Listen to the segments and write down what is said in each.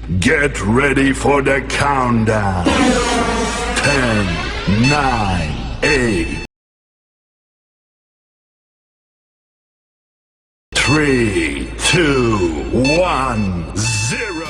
Get ready for the countdown. 10, 9, 8, 3, 2, 1, 0.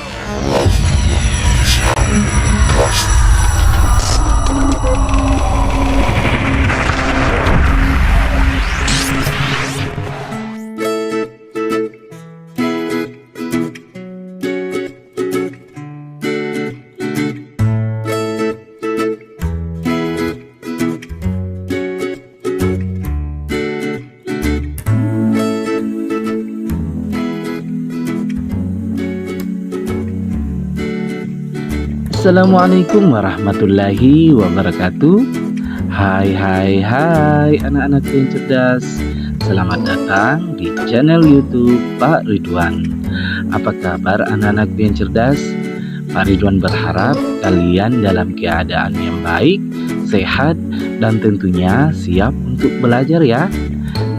Assalamualaikum warahmatullahi wabarakatuh. Hai anak-anak yang cerdas. Selamat datang di channel YouTube Pak Ridwan. Apa kabar anak-anak yang cerdas? Pak Ridwan berharap kalian dalam keadaan yang baik, sehat, dan tentunya siap untuk belajar ya.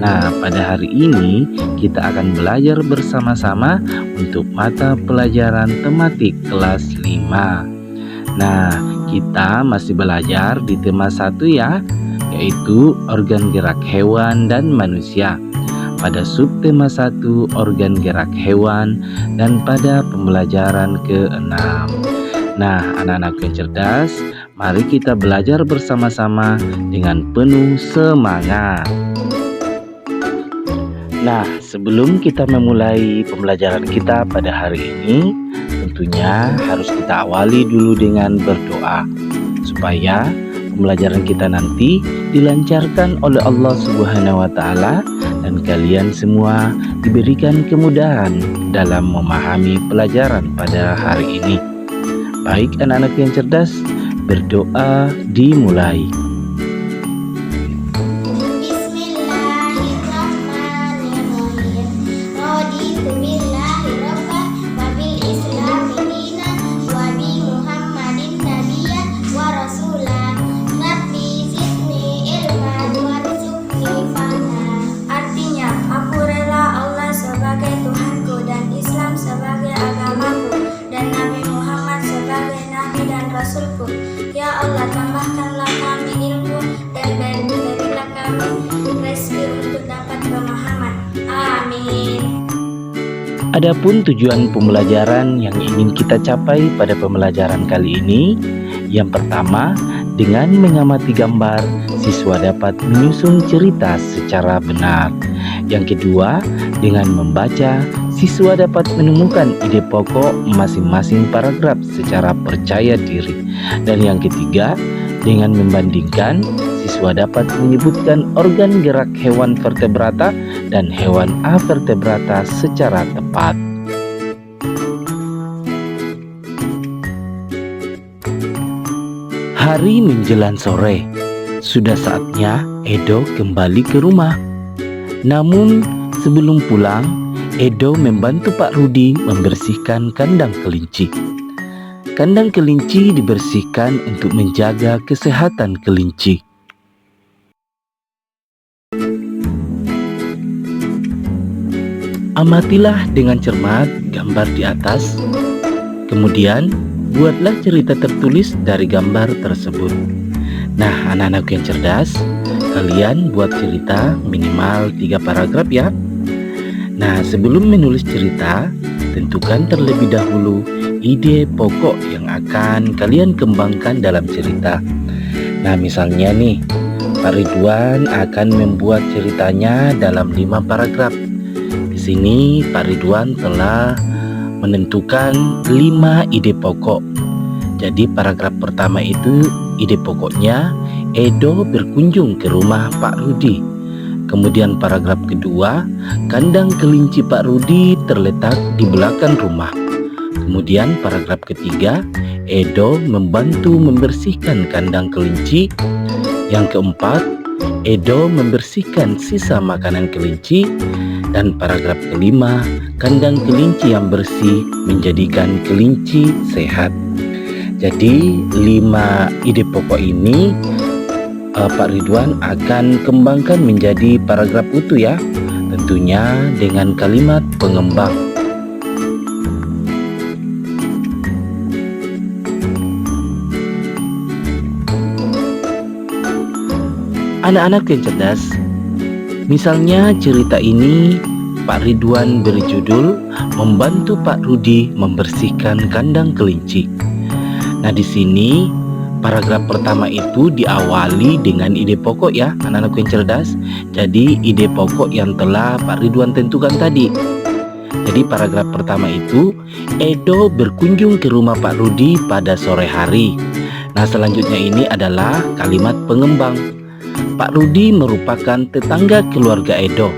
Nah, pada hari ini kita akan belajar bersama-sama untuk mata pelajaran tematik kelas 5. Nah, kita masih belajar di tema 1 ya, yaitu organ gerak hewan dan manusia. Pada subtema 1 organ gerak hewan dan pada pembelajaran ke-6. Nah, anak-anak yang cerdas, mari kita belajar bersama-sama dengan penuh semangat. Nah, sebelum kita memulai pembelajaran kita pada hari ini, tentunya harus kita awali dulu dengan berdoa supaya pembelajaran kita nanti dilancarkan oleh Allah Subhanahu wa taala dan kalian semua diberikan kemudahan dalam memahami pelajaran pada hari ini. Baik anak-anak yang cerdas, berdoa dimulai. Ya Allah, tambahkanlah kami ilmu dan berilah kami rezeki untuk dapat pemahaman. Amin. Adapun tujuan pembelajaran yang ingin kita capai pada pembelajaran kali ini, yang pertama, dengan mengamati gambar, siswa dapat menyusun cerita secara benar. Yang kedua, dengan membaca, siswa dapat menemukan ide pokok masing-masing paragraf secara percaya diri. Dan yang ketiga, dengan membandingkan, siswa dapat menyebutkan organ gerak hewan vertebrata dan hewan avertebrata secara tepat. Hari menjelang sore, sudah saatnya Edo kembali ke rumah. Namun sebelum pulang, Edo membantu Pak Rudi membersihkan kandang kelinci. Kandang kelinci dibersihkan untuk menjaga kesehatan kelinci. Amatilah dengan cermat gambar di atas. Kemudian, buatlah cerita tertulis dari gambar tersebut. Nah, anak-anak yang cerdas, kalian buat cerita minimal 3 paragraf ya. Nah, sebelum menulis cerita, tentukan terlebih dahulu ide pokok yang akan kalian kembangkan dalam cerita. Nah, misalnya nih, Pak Ridwan akan membuat ceritanya dalam 5 paragraf. Di sini Pak Ridwan telah menentukan 5 ide pokok. Jadi paragraf pertama itu ide pokoknya Edo berkunjung ke rumah Pak Rudi. Kemudian paragraf kedua, kandang kelinci Pak Rudi terletak di belakang rumah. Kemudian paragraf ketiga, Edo membantu membersihkan kandang kelinci. Yang keempat, Edo membersihkan sisa makanan kelinci. Dan paragraf kelima, kandang kelinci yang bersih menjadikan kelinci sehat. Jadi 5 ide pokok ini Pak Ridwan akan kembangkan menjadi paragraf utuh ya, tentunya dengan kalimat pengembang. Anak-anak yang cerdas, misalnya cerita ini Pak Ridwan beri judul Membantu Pak Rudi Membersihkan Kandang Kelinci. Nah, di sini paragraf pertama itu diawali dengan ide pokok ya, anak-anak yang cerdas. Jadi ide pokok yang telah Pak Ridwan tentukan tadi. Jadi paragraf pertama itu, Edo berkunjung ke rumah Pak Rudi pada sore hari. Nah, selanjutnya ini adalah kalimat pengembang. Pak Rudi merupakan tetangga keluarga Edo.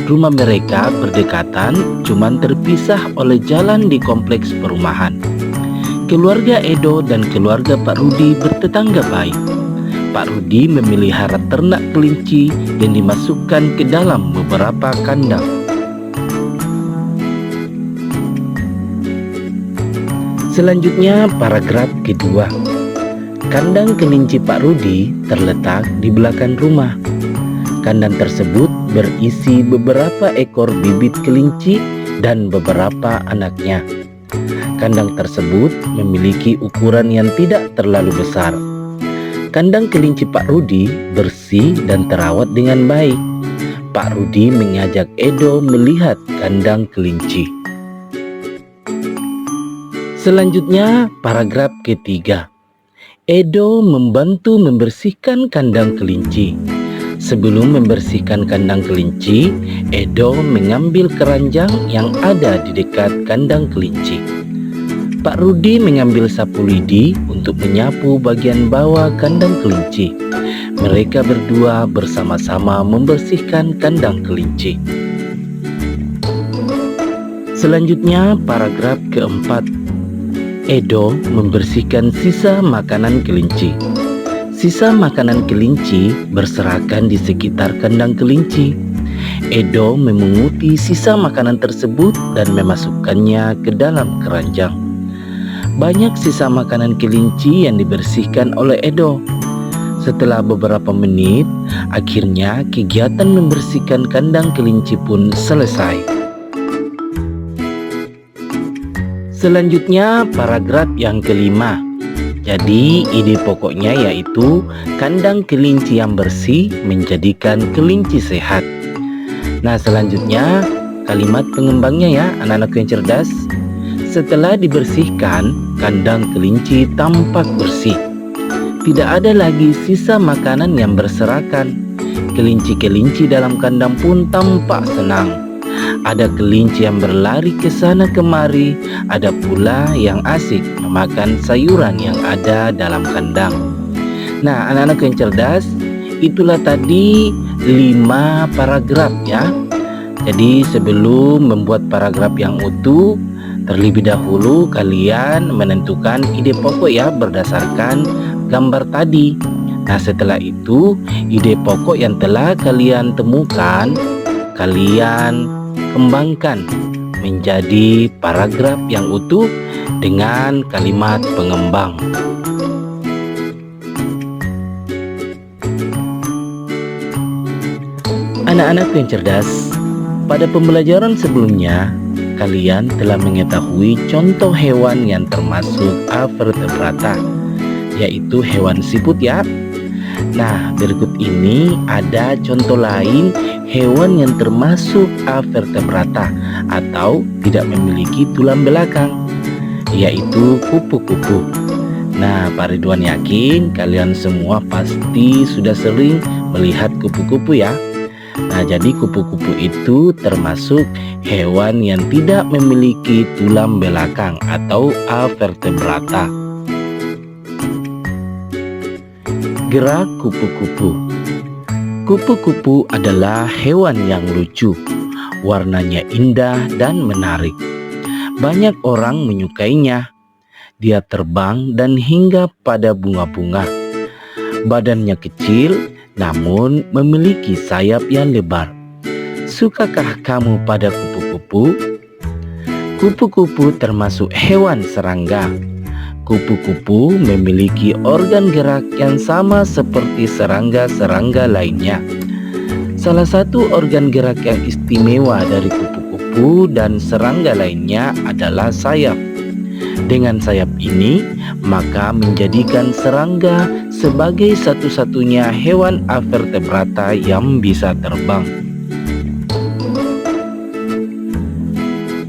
Rumah mereka berdekatan, cuman terpisah oleh jalan di kompleks perumahan. Keluarga Edo dan keluarga Pak Rudi bertetangga baik. Pak Rudi memelihara ternak kelinci yang dimasukkan ke dalam beberapa kandang. Selanjutnya paragraf kedua. Kandang kelinci Pak Rudi terletak di belakang rumah. Kandang tersebut berisi beberapa ekor bibit kelinci dan beberapa anaknya. Kandang tersebut memiliki ukuran yang tidak terlalu besar. Kandang kelinci Pak Rudi bersih dan terawat dengan baik. Pak Rudi mengajak Edo melihat kandang kelinci. Selanjutnya paragraf ketiga. Edo membantu membersihkan kandang kelinci. Sebelum membersihkan kandang kelinci, Edo mengambil keranjang yang ada di dekat kandang kelinci. Pak Rudi mengambil sapu lidi untuk menyapu bagian bawah kandang kelinci. Mereka berdua bersama-sama membersihkan kandang kelinci. Selanjutnya paragraf keempat. Edo membersihkan sisa makanan kelinci. Sisa makanan kelinci berserakan di sekitar kandang kelinci. Edo memunguti sisa makanan tersebut dan memasukkannya ke dalam keranjang. Banyak sisa makanan kelinci yang dibersihkan oleh Edo. Setelah beberapa menit, akhirnya kegiatan membersihkan kandang kelinci pun selesai. Selanjutnya paragraf yang kelima. Jadi ide pokoknya yaitu kandang kelinci yang bersih menjadikan kelinci sehat. Nah, selanjutnya kalimat pengembangnya ya, anak-anak yang cerdas. Setelah dibersihkan, kandang kelinci tampak bersih. Tidak ada lagi sisa makanan yang berserakan. Kelinci-kelinci dalam kandang pun tampak senang. Ada kelinci yang berlari ke sana kemari, ada pula yang asik memakan sayuran yang ada dalam kandang. Nah, anak-anak yang cerdas, itulah tadi 5 paragraf ya. Jadi sebelum membuat paragraf yang utuh, terlebih dahulu kalian menentukan ide pokok ya berdasarkan gambar tadi. Nah, setelah itu ide pokok yang telah kalian temukan, kalian kembangkan menjadi paragraf yang utuh dengan kalimat pengembang. Anak-anak yang cerdas, pada pembelajaran sebelumnya kalian telah mengetahui contoh hewan yang termasuk avertebrata, yaitu hewan siput ya. Nah, berikut ini ada contoh lain hewan yang termasuk avertebrata atau tidak memiliki tulang belakang, yaitu kupu-kupu. Nah, Pak Ridwan yakin kalian semua pasti sudah sering melihat kupu-kupu ya. Nah, jadi kupu-kupu itu termasuk hewan yang tidak memiliki tulang belakang atau avertebrata. Gerak kupu-kupu. Kupu-kupu adalah hewan yang lucu, warnanya indah dan menarik. Banyak orang menyukainya. Dia terbang dan hinggap pada bunga-bunga. Badannya kecil, namun memiliki sayap yang lebar. Sukakah kamu pada kupu-kupu? Kupu-kupu termasuk hewan serangga. Kupu-kupu memiliki organ gerak yang sama seperti serangga-serangga lainnya. Salah satu organ gerak yang istimewa dari kupu-kupu dan serangga lainnya adalah sayap. Dengan sayap ini, maka menjadikan serangga sebagai satu-satunya hewan avertebrata yang bisa terbang.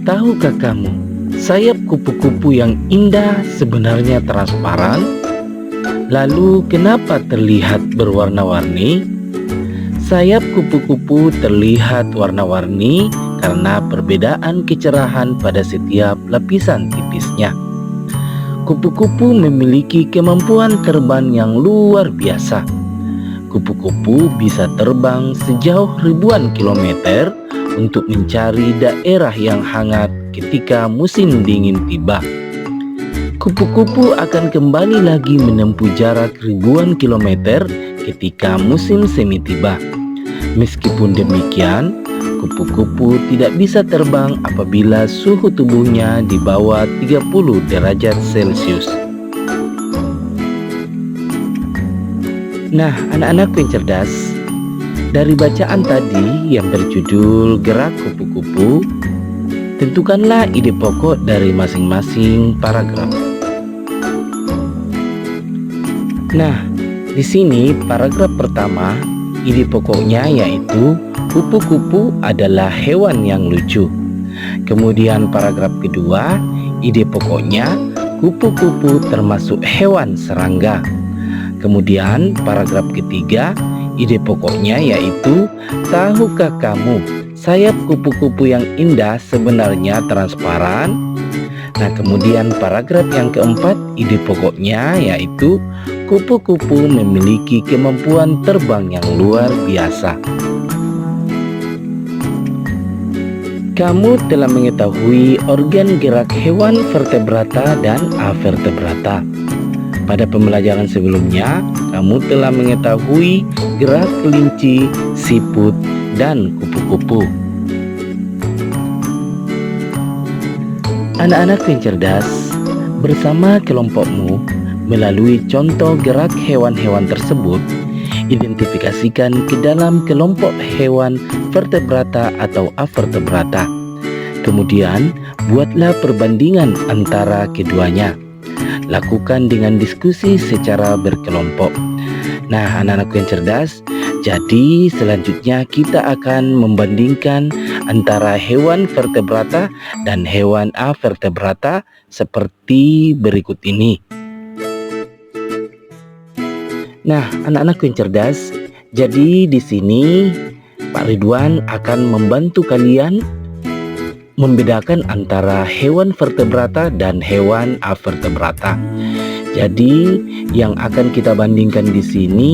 Tahukah kamu, sayap kupu-kupu yang indah sebenarnya transparan? Lalu kenapa terlihat berwarna-warni? Sayap kupu-kupu terlihat warna-warni karena perbedaan kecerahan pada setiap lapisan tipisnya. Kupu-kupu memiliki kemampuan terbang yang luar biasa. Kupu-kupu bisa terbang sejauh ribuan kilometer untuk mencari daerah yang hangat ketika musim dingin tiba. Kupu-kupu akan kembali lagi menempuh jarak ribuan kilometer ketika musim semi tiba. Meskipun demikian, kupu-kupu tidak bisa terbang apabila suhu tubuhnya di bawah 30 derajat Celcius. Nah, anak-anakku yang cerdas, dari bacaan tadi yang berjudul Gerak Kupu-Kupu, tentukanlah ide pokok dari masing-masing paragraf. Nah, di sini paragraf pertama, ide pokoknya yaitu kupu-kupu adalah hewan yang lucu. Kemudian paragraf kedua, ide pokoknya kupu-kupu termasuk hewan serangga. Kemudian paragraf ketiga, ide pokoknya yaitu tahukah kamu sayap kupu-kupu yang indah sebenarnya transparan? Nah, kemudian paragraf yang keempat, ide pokoknya yaitu kupu-kupu memiliki kemampuan terbang yang luar biasa. Kamu telah mengetahui organ gerak hewan vertebrata dan avertebrata. Pada pembelajaran sebelumnya, kamu telah mengetahui gerak kelinci, siput, dan kupu-kupu. Anak-anak yang cerdas, bersama kelompokmu, melalui contoh gerak hewan-hewan tersebut, identifikasikan ke dalam kelompok hewan vertebrata atau avertebrata. Kemudian, buatlah perbandingan antara keduanya. Lakukan dengan diskusi secara berkelompok. Nah, anak-anakku yang cerdas, jadi selanjutnya kita akan membandingkan antara hewan vertebrata dan hewan avertebrata seperti berikut ini. Nah, anak-anakku yang cerdas, jadi di sini Pak Ridwan akan membantu kalian membedakan antara hewan vertebrata dan hewan avertebrata. Jadi, yang akan kita bandingkan di sini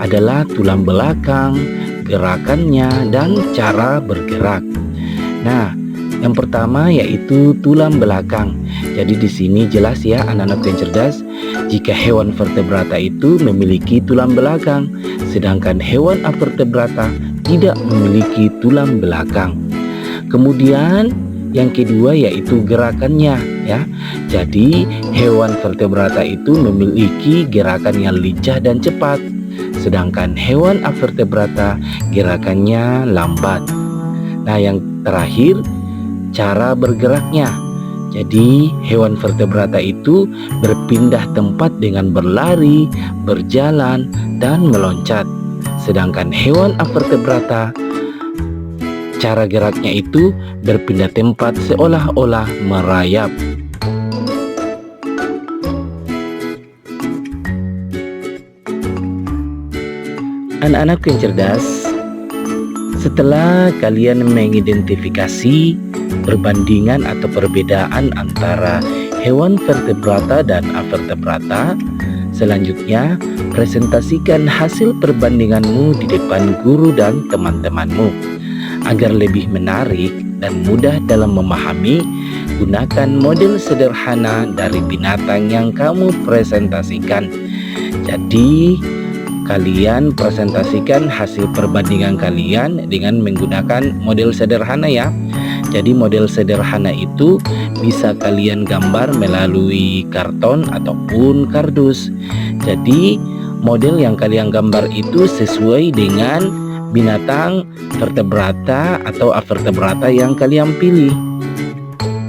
adalah tulang belakang, gerakannya, dan cara bergerak. Nah, yang pertama yaitu tulang belakang. Jadi di sini jelas ya anak-anak yang cerdas, jika hewan vertebrata itu memiliki tulang belakang, sedangkan hewan avertebrata tidak memiliki tulang belakang. Kemudian yang kedua yaitu gerakannya ya. Jadi hewan vertebrata itu memiliki gerakan yang lincah dan cepat, sedangkan hewan avertebrata gerakannya lambat. Nah, yang terakhir cara bergeraknya. Jadi hewan vertebrata itu berpindah tempat dengan berlari, berjalan, dan meloncat. Sedangkan hewan avertebrata cara geraknya itu berpindah tempat seolah-olah merayap. Anak-anak yang cerdas, setelah kalian mengidentifikasi perbandingan atau perbedaan antara hewan vertebrata dan avertebrata, selanjutnya presentasikan hasil perbandinganmu di depan guru dan teman-temanmu. Agar lebih menarik dan mudah dalam memahami, gunakan model sederhana dari binatang yang kamu presentasikan. Jadi, kalian presentasikan hasil perbandingan kalian dengan menggunakan model sederhana ya. Jadi model sederhana itu bisa kalian gambar melalui karton ataupun kardus. Jadi model yang kalian gambar itu sesuai dengan binatang vertebrata atau avertebrata yang kalian pilih.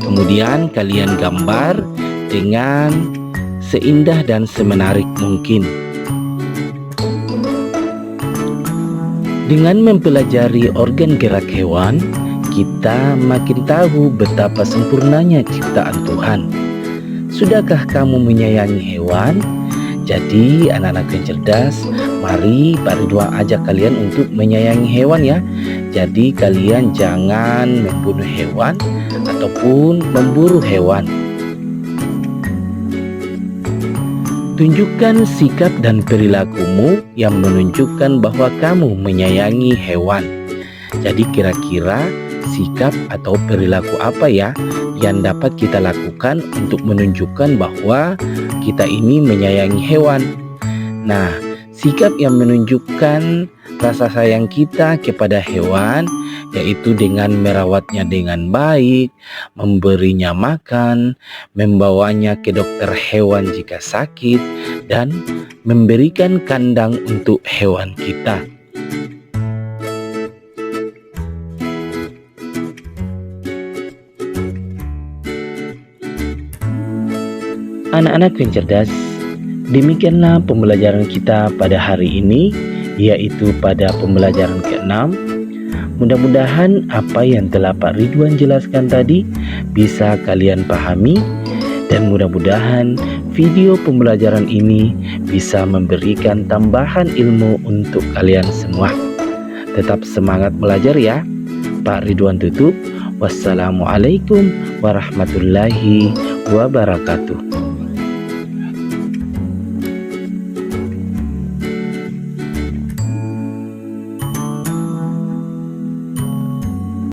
Kemudian kalian gambar dengan seindah dan semenarik mungkin. Dengan mempelajari organ gerak hewan, kita makin tahu betapa sempurnanya ciptaan Tuhan. Sudahkah kamu menyayangi hewan? Jadi anak-anak yang cerdas, mari Pak Ridwan ajak kalian untuk menyayangi hewan ya. Jadi kalian jangan membunuh hewan ataupun memburu hewan. Tunjukkan sikap dan perilakumu yang menunjukkan bahwa kamu menyayangi hewan. Jadi kira-kira sikap atau perilaku apa ya yang dapat kita lakukan untuk menunjukkan bahwa kita ini menyayangi hewan? Nah, sikap yang menunjukkan rasa sayang kita kepada hewan yaitu dengan merawatnya dengan baik, memberinya makan, membawanya ke dokter hewan jika sakit, dan memberikan kandang untuk hewan kita. Anak-anak yang cerdas, demikianlah pembelajaran kita pada hari ini, yaitu pada pembelajaran ke-6. Mudah-mudahan apa yang telah Pak Ridwan jelaskan tadi bisa kalian pahami, dan mudah-mudahan video pembelajaran ini bisa memberikan tambahan ilmu untuk kalian semua. Tetap semangat belajar ya. Pak Ridwan tutup. Wassalamualaikum warahmatullahi wabarakatuh.